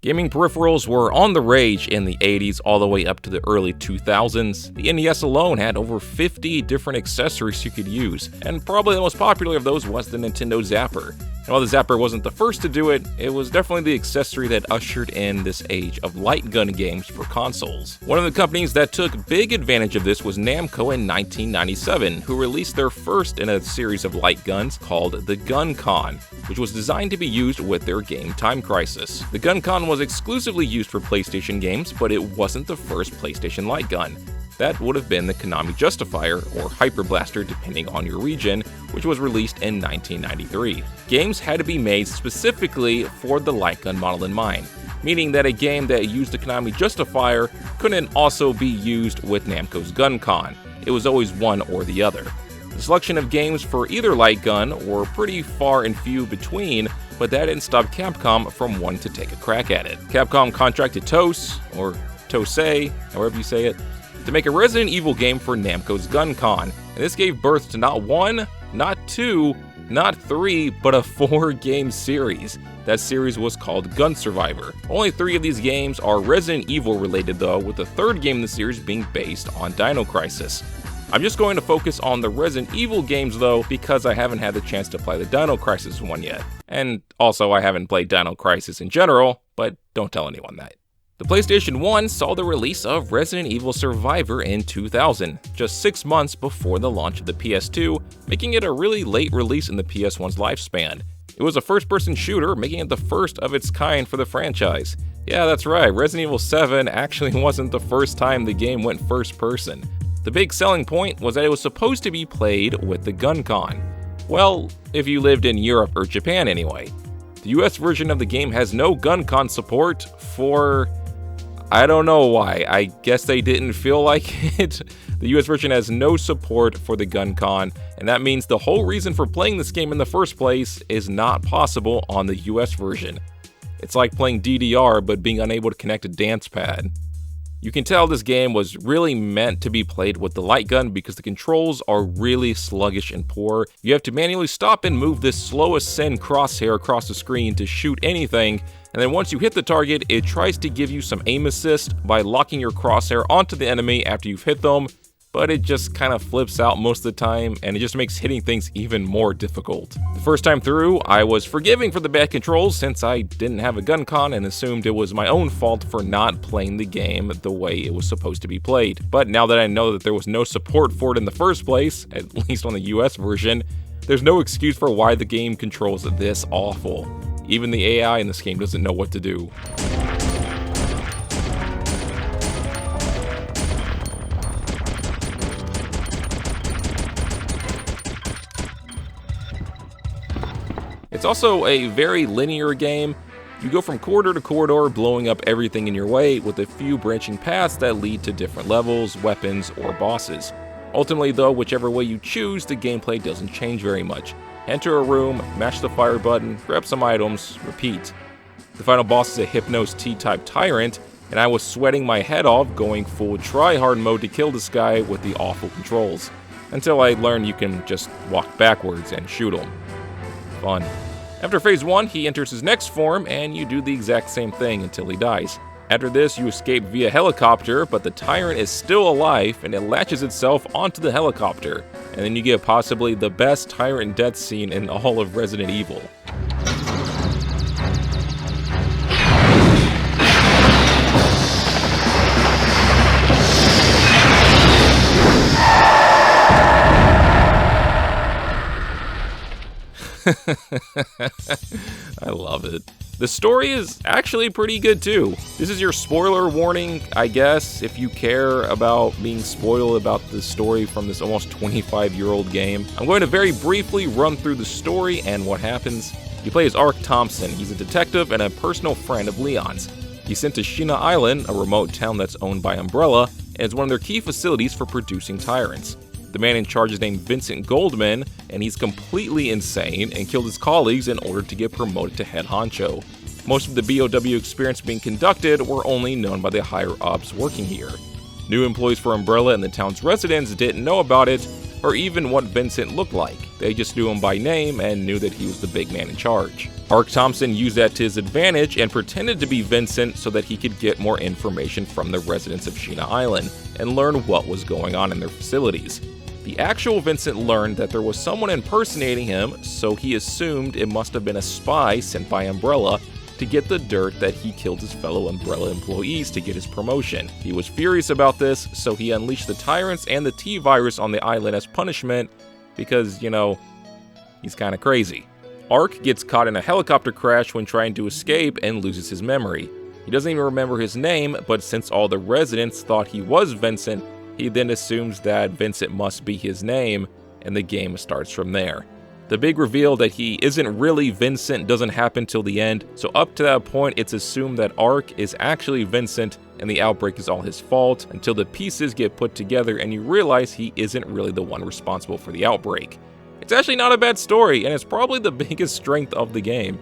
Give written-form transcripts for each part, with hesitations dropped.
Gaming peripherals were on the rage in the 80s all the way up to the early 2000s. The NES alone had over 50 different accessories you could use, and probably the most popular of those was the Nintendo Zapper. And while the Zapper wasn't the first to do it, it was definitely the accessory that ushered in this age of light gun games for consoles. One of the companies that took big advantage of this was Namco in 1997, who released their first in a series of light guns called the Gun Con, which was designed to be used with their game Time Crisis. The Gun Con was exclusively used for PlayStation games, but it wasn't the first PlayStation light gun. That would have been the Konami Justifier, or Hyper Blaster depending on your region, which was released in 1993. Games had to be made specifically for the light gun model in mind, meaning that a game that used the Konami Justifier couldn't also be used with Namco's Gun Con. It was always one or the other. The selection of games for either light gun were pretty far and few between, but that didn't stop Capcom from wanting to take a crack at it. Capcom contracted TOS, or Tosei, however you say it, to make a Resident Evil game for Namco's Gun Con, and this gave birth to not one, not two, not three, but a 4-game series. That series was called Gun Survivor. Only 3 of these games are Resident Evil related though, with the 3rd game in the series being based on Dino Crisis. I'm just going to focus on the Resident Evil games though, because I haven't had the chance to play the Dino Crisis one yet. And also I haven't played Dino Crisis in general, but don't tell anyone that. The PlayStation 1 saw the release of Resident Evil Survivor in 2000, just 6 months before the launch of the PS2, making it a really late release in the PS1's lifespan. It was a first-person shooter, making it the first of its kind for the franchise. Yeah, that's right, Resident Evil 7 actually wasn't the first time the game went first-person. The big selling point was that it was supposed to be played with the Gun Con. Well, if you lived in Europe or Japan anyway. The US version of the game has no Gun Con support for... I don't know why. I guess they didn't feel like it. The US version has no support for the Gun Con, and that means the whole reason for playing this game in the first place is not possible on the US version. It's like playing DDR but being unable to connect a dance pad. You can tell this game was really meant to be played with the light gun because the controls are really sluggish and poor. You have to manually stop and move this slow ascend crosshair across the screen to shoot anything, and then once you hit the target, it tries to give you some aim assist by locking your crosshair onto the enemy after you've hit them, but it just kind of flips out most of the time, and it just makes hitting things even more difficult. The first time through, I was forgiving for the bad controls since I didn't have a Gun Con and assumed it was my own fault for not playing the game the way it was supposed to be played. But now that I know that there was no support for it in the first place, at least on the US version, there's no excuse for why the game controls this awful. Even the AI in this game doesn't know what to do. It's also a very linear game. You go from corridor to corridor, blowing up everything in your way, with a few branching paths that lead to different levels, weapons, or bosses. Ultimately though, whichever way you choose, the gameplay doesn't change very much. Enter a room, mash the fire button, grab some items, repeat. The final boss is a Hypnos T-type tyrant, and I was sweating my head off going full try-hard mode to kill this guy with the awful controls, until I learned you can just walk backwards and shoot him. Fun. After phase 1, he enters his next form, and you do the exact same thing until he dies. After this, you escape via helicopter, but the tyrant is still alive, and it latches itself onto the helicopter. And then you get possibly the best tyrant death scene in all of Resident Evil. I love it. The story is actually pretty good too. This is your spoiler warning, I guess, if you care about being spoiled about the story from this almost 25-year-old game. I'm going to very briefly run through the story and what happens. You play as Ark Thompson. He's a detective and a personal friend of Leon's. He's sent to Sheena Island, a remote town that's owned by Umbrella, and is one of their key facilities for producing tyrants. The man in charge is named Vincent Goldman, and he's completely insane and killed his colleagues in order to get promoted to head honcho. Most of the BOW experience being conducted were only known by the higher-ups working here. New employees for Umbrella and the town's residents didn't know about it, or even what Vincent looked like. They just knew him by name and knew that he was the big man in charge. Ark Thompson used that to his advantage and pretended to be Vincent so that he could get more information from the residents of Sheena Island and learn what was going on in their facilities. The actual Vincent learned that there was someone impersonating him, so he assumed it must have been a spy sent by Umbrella to get the dirt that he killed his fellow Umbrella employees to get his promotion. He was furious about this, so he unleashed the Tyrants and the T-Virus on the island as punishment because, you know, he's kinda crazy. Ark gets caught in a helicopter crash when trying to escape and loses his memory. He doesn't even remember his name, but since all the residents thought he was Vincent, he then assumes that Vincent must be his name, and the game starts from there. The big reveal that he isn't really Vincent doesn't happen till the end, so up to that point it's assumed that Ark is actually Vincent and the outbreak is all his fault until the pieces get put together and you realize he isn't really the one responsible for the outbreak. It's actually not a bad story, and it's probably the biggest strength of the game.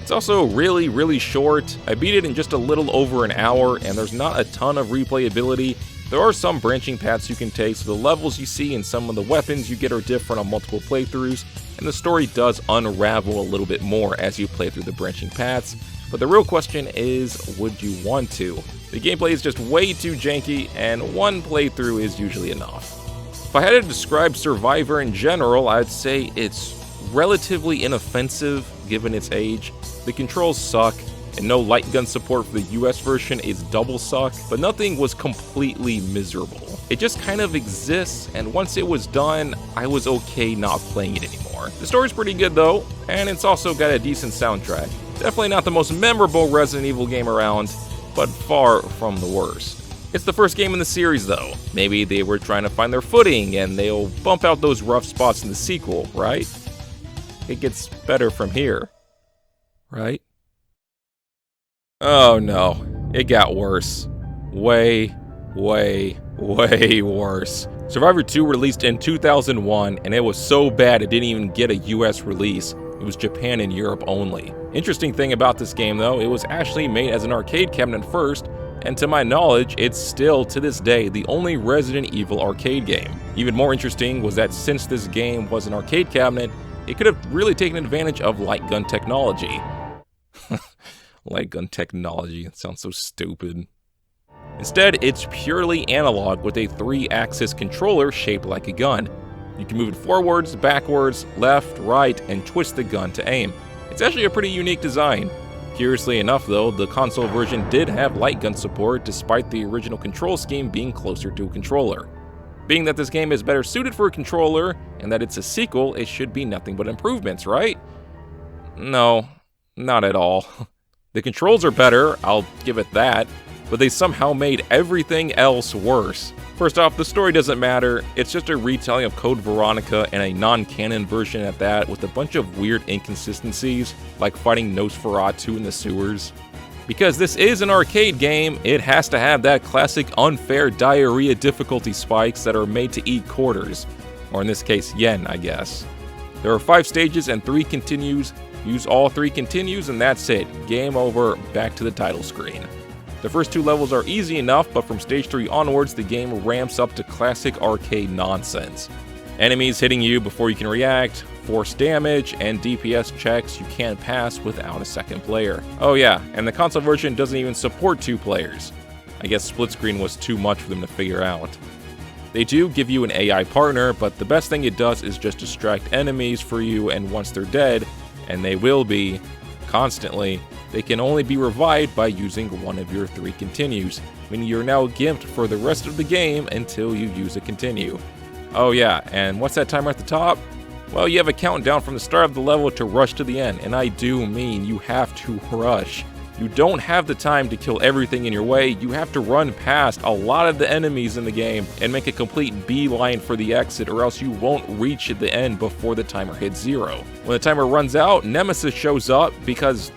It's also really short. I beat it in just a little over an hour, and there's not a ton of replayability. There are some branching paths you can take, so the levels you see and some of the weapons you get are different on multiple playthroughs, and the story does unravel a little bit more as you play through the branching paths. But the real question is, would you want to? The gameplay is just way too janky, and one playthrough is usually enough. If I had to describe Survivor in general, I'd say it's relatively inoffensive given its age. The controls suck, and no light gun support for the US version is double suck, but nothing was completely miserable. It just kind of exists, and once it was done, I was okay not playing it anymore. The story's pretty good though, and it's also got a decent soundtrack. Definitely not the most memorable Resident Evil game around, but far from the worst. It's the first game in the series though. Maybe they were trying to find their footing and they'll bump out those rough spots in the sequel, right? It gets better from here, right? Oh no, it got worse. Way worse. Survivor 2 released in 2001 and it was so bad it didn't even get a US release. It was Japan and Europe only. Interesting thing about this game though, it was actually made as an arcade cabinet first, and to my knowledge, it's still, to this day, the only Resident Evil arcade game. Even more interesting was that since this game was an arcade cabinet, it could have really taken advantage of light gun technology. Light gun technology, it sounds so stupid. Instead, it's purely analog with a 3-axis controller shaped like a gun. You can move it forwards, backwards, left, right, and twist the gun to aim. It's actually a pretty unique design. Curiously enough though, the console version did have light gun support despite the original control scheme being closer to a controller. Being that this game is better suited for a controller, and that it's a sequel, it should be nothing but improvements, right? No, not at all. The controls are better, I'll give it that, but they somehow made everything else worse. First off, the story doesn't matter, it's just a retelling of Code Veronica and a non-canon version at that with a bunch of weird inconsistencies, like fighting Nosferatu in the sewers. Because this is an arcade game, it has to have that classic unfair diarrhea difficulty spikes that are made to eat quarters, or in this case, yen, I guess. There are 5 stages and 3 continues, use all 3 continues and that's it, game over, back to the title screen. The first 2 levels are easy enough, but from stage 3 onwards, the game ramps up to classic arcade nonsense. Enemies hitting you before you can react, force damage, and DPS checks you can't pass without a second player. Oh yeah, and the console version doesn't even support 2 players. I guess split screen was too much for them to figure out. They do give you an AI partner, but the best thing it does is just distract enemies for you, and once they're dead, and they will be, constantly, they can only be revived by using one of your 3 continues, meaning you're now gimped for the rest of the game until you use a continue. Oh yeah, and what's that timer at the top? Well, you have a countdown from the start of the level to rush to the end, and I do mean you have to rush. You don't have the time to kill everything in your way, you have to run past a lot of the enemies in the game and make a complete beeline for the exit, or else you won't reach the end before the timer hits 0. When the timer runs out, Nemesis shows up because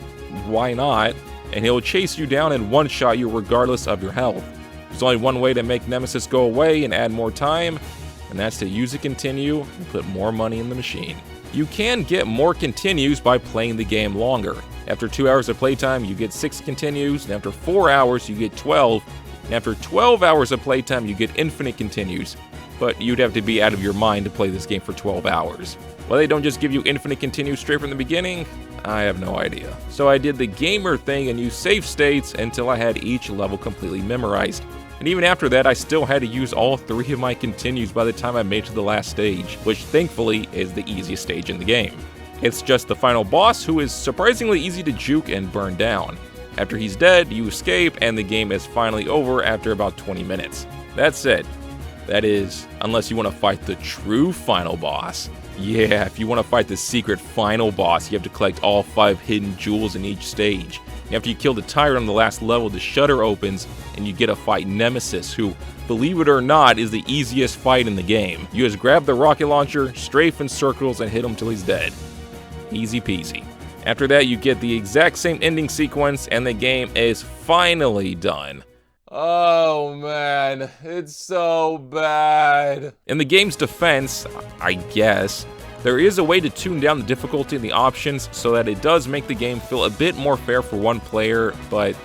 why not? And he'll chase you down and one-shot you regardless of your health. There's only one way to make Nemesis go away and add more time, and that's to use a continue and put more money in the machine. You can get more continues by playing the game longer. After 2 hours of playtime, you get 6 continues, and after 4 hours, you get 12, and after 12 hours of playtime, you get infinite continues. But you'd have to be out of your mind to play this game for 12 hours. Well, they don't just give you infinite continues straight from the beginning, I have no idea. So I did the gamer thing and used save states until I had each level completely memorized. And even after that, I still had to use all 3 of my continues by the time I made it to the last stage, which thankfully is the easiest stage in the game. It's just the final boss, who is surprisingly easy to juke and burn down. After he's dead, you escape and the game is finally over after about 20 minutes. That's it. That is, unless you want to fight the true final boss. Yeah, if you want to fight the secret final boss, you have to collect all 5 hidden jewels in each stage. And after you kill the tyrant on the last level, the shutter opens and you get to fight Nemesis, who, believe it or not, is the easiest fight in the game. You just grab the rocket launcher, strafe in circles, and hit him till he's dead. Easy peasy. After that, you get the exact same ending sequence and the game is finally done. Oh man, it's so bad. In the game's defense, I guess, there is a way to tune down the difficulty in the options so that it does make the game feel a bit more fair for one player, but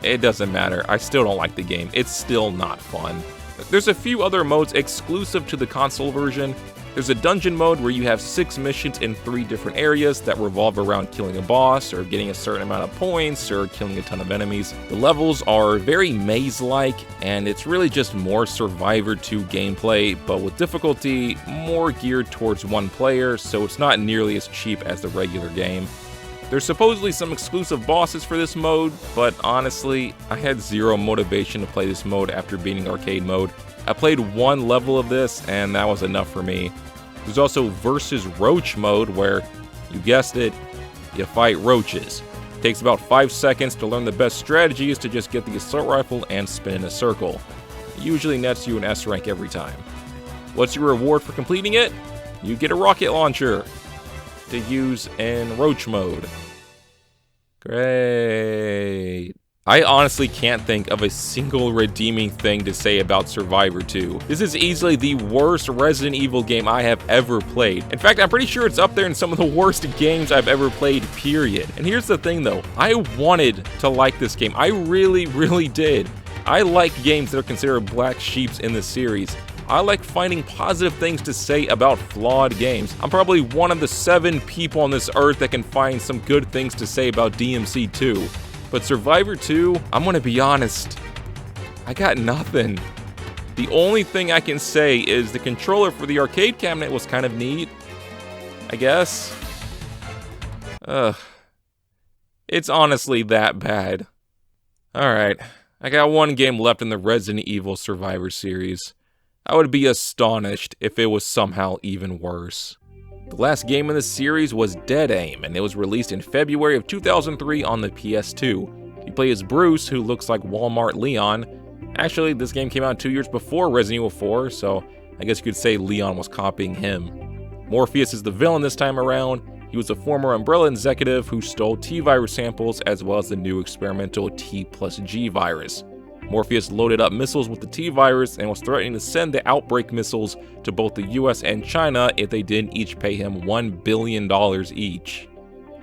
it doesn't matter. I still don't like the game. It's still not fun. There's a few other modes exclusive to the console version. There's a dungeon mode where you have 6 missions in 3 different areas that revolve around killing a boss, or getting a certain amount of points, or killing a ton of enemies. The levels are very maze-like, and it's really just more Survivor 2 gameplay, but with difficulty more geared towards one player, so it's not nearly as cheap as the regular game. There's supposedly some exclusive bosses for this mode, but honestly, I had zero motivation to play this mode after beating arcade mode. I played 1 level of this, and that was enough for me. There's also Versus Roach mode, where, you guessed it, you fight roaches. It takes about 5 seconds to learn the best strategy is to just get the assault rifle and spin in a circle. It usually nets you an S rank every time. What's your reward for completing it? You get a rocket launcher to use in Roach mode. Great. I honestly can't think of a single redeeming thing to say about Survivor 2. This is easily the worst Resident Evil game I have ever played. In fact, I'm pretty sure it's up there in some of the worst games I've ever played, period. And here's the thing though, I wanted to like this game. I really did. I like games that are considered black sheeps in the series. I like finding positive things to say about flawed games. I'm probably one of the 7 people on this earth that can find some good things to say about DMC 2. But Survivor 2, I'm gonna be honest, I got nothing. The only thing I can say is the controller for the arcade cabinet was kind of neat, I guess. It's honestly that bad. Alright, I got 1 game left in the Resident Evil Survivor series. I would be astonished if it was somehow even worse. The last game in the series was Dead Aim, and it was released in February of 2003 on the PS2. You play as Bruce, who looks like Walmart Leon. Actually, this game came out 2 years before Resident Evil 4, so I guess you could say Leon was copying him. Morpheus is the villain this time around. He was a former Umbrella executive who stole T-virus samples as well as the new experimental T+G virus. Morpheus loaded up missiles with the T-virus and was threatening to send the outbreak missiles to both the US and China if they didn't each pay him $1 billion each.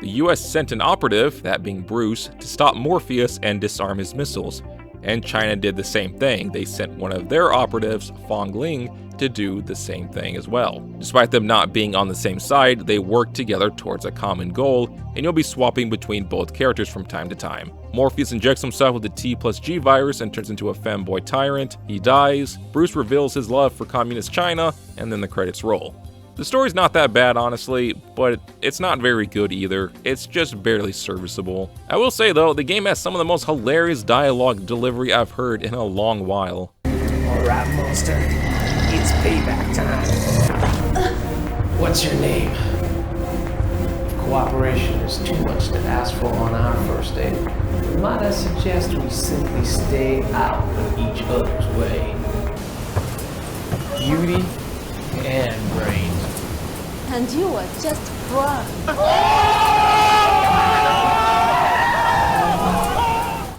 The US sent an operative, that being Bruce, to stop Morpheus and disarm his missiles. And China did the same thing. They sent one of their operatives, Fong Ling, to do the same thing as well. Despite them not being on the same side, they worked together towards a common goal, and you'll be swapping between both characters from time to time. Morpheus injects himself with the T+G virus and turns into a femboy tyrant. He dies, Bruce reveals his love for communist China, and then the credits roll. The story's not that bad, honestly, but it's not very good either. It's just barely serviceable. I will say though, the game has some of the most hilarious dialogue delivery I've heard in a long while. Alright, monster. It's payback time. What's your name? If cooperation is too much to ask for on our first date, might I suggest we simply stay out of each other's way? Beauty and brains. And you are just wrong.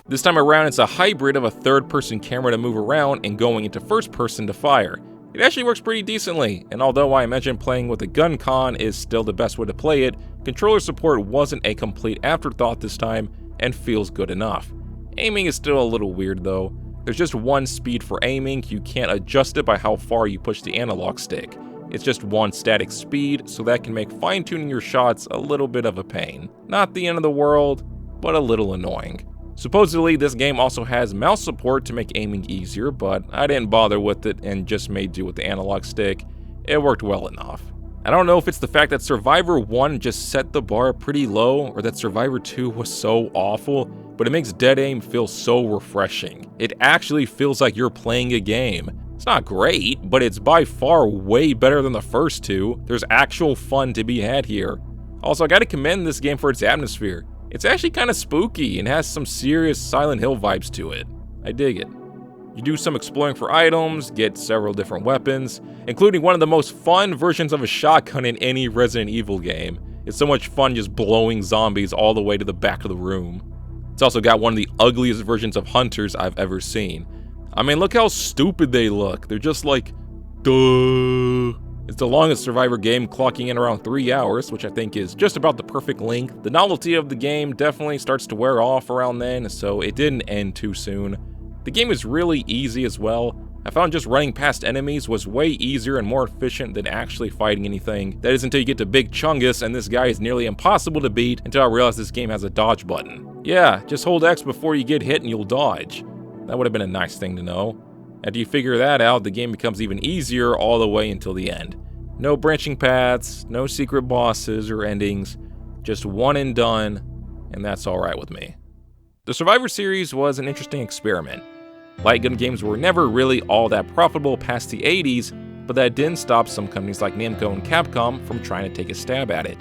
This time around, it's a hybrid of a third-person camera to move around and going into first-person to fire. It actually works pretty decently, and although I imagine playing with a gun con is still the best way to play it, controller support wasn't a complete afterthought this time, and feels good enough. Aiming is still a little weird though. There's just one speed for aiming, you can't adjust it by how far you push the analog stick. it's just one static speed, so that can make fine-tuning your shots a little bit of a pain. Not the end of the world, but a little annoying. Supposedly, this game also has mouse support to make aiming easier, but I didn't bother with it and just made do with the analog stick. It worked well enough. I don't know if it's the fact that Survivor 1 just set the bar pretty low, or that Survivor 2 was so awful, but it makes dead aim feel so refreshing. It actually feels like you're playing a game. It's not great, but it's by far way better than the first two. There's actual fun to be had here. Also, I gotta commend this game for its atmosphere. It's actually kind of spooky and has some serious Silent Hill vibes to it. I dig it. You do some exploring for items, get several different weapons, including one of the most fun versions of a shotgun in any Resident Evil game. It's so much fun just blowing zombies all the way to the back of the room. It's also got one of the ugliest versions of hunters I've ever seen. I mean, look how stupid they look. They're just like, duh. It's the longest Survivor game, clocking in around 3 hours, which I think is just about the perfect length. The novelty of the game definitely starts to wear off around then, so it didn't end too soon. The game is really easy as well. I found just running past enemies was way easier and more efficient than actually fighting anything. That is until you get to Big Chungus, and this guy is nearly impossible to beat until I realized this game has a dodge button. Yeah, just hold X before you get hit and you'll dodge. That would have been a nice thing to know. After you figure that out, the game becomes even easier all the way until the end. No branching paths, no secret bosses or endings, just one and done, and that's alright with me. The Survivor series was an interesting experiment. Light gun games were never really all that profitable past the 80s, but that didn't stop some companies like Namco and Capcom from trying to take a stab at it.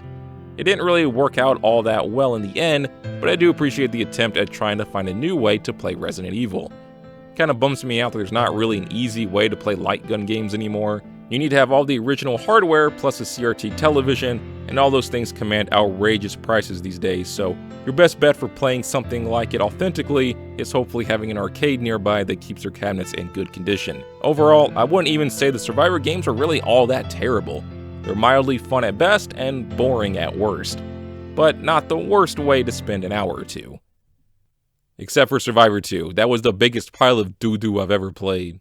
It didn't really work out all that well in the end, but I do appreciate the attempt at trying to find a new way to play Resident Evil. Kinda bums me out that there's not really an easy way to play light gun games anymore. You need to have all the original hardware plus a CRT television, and all those things command outrageous prices these days, so your best bet for playing something like it authentically is hopefully having an arcade nearby that keeps your cabinets in good condition. Overall, I wouldn't even say the Survivor games are really all that terrible. They're mildly fun at best and boring at worst, but not the worst way to spend an hour or two. Except for Survivor 2, that was the biggest pile of doo-doo I've ever played.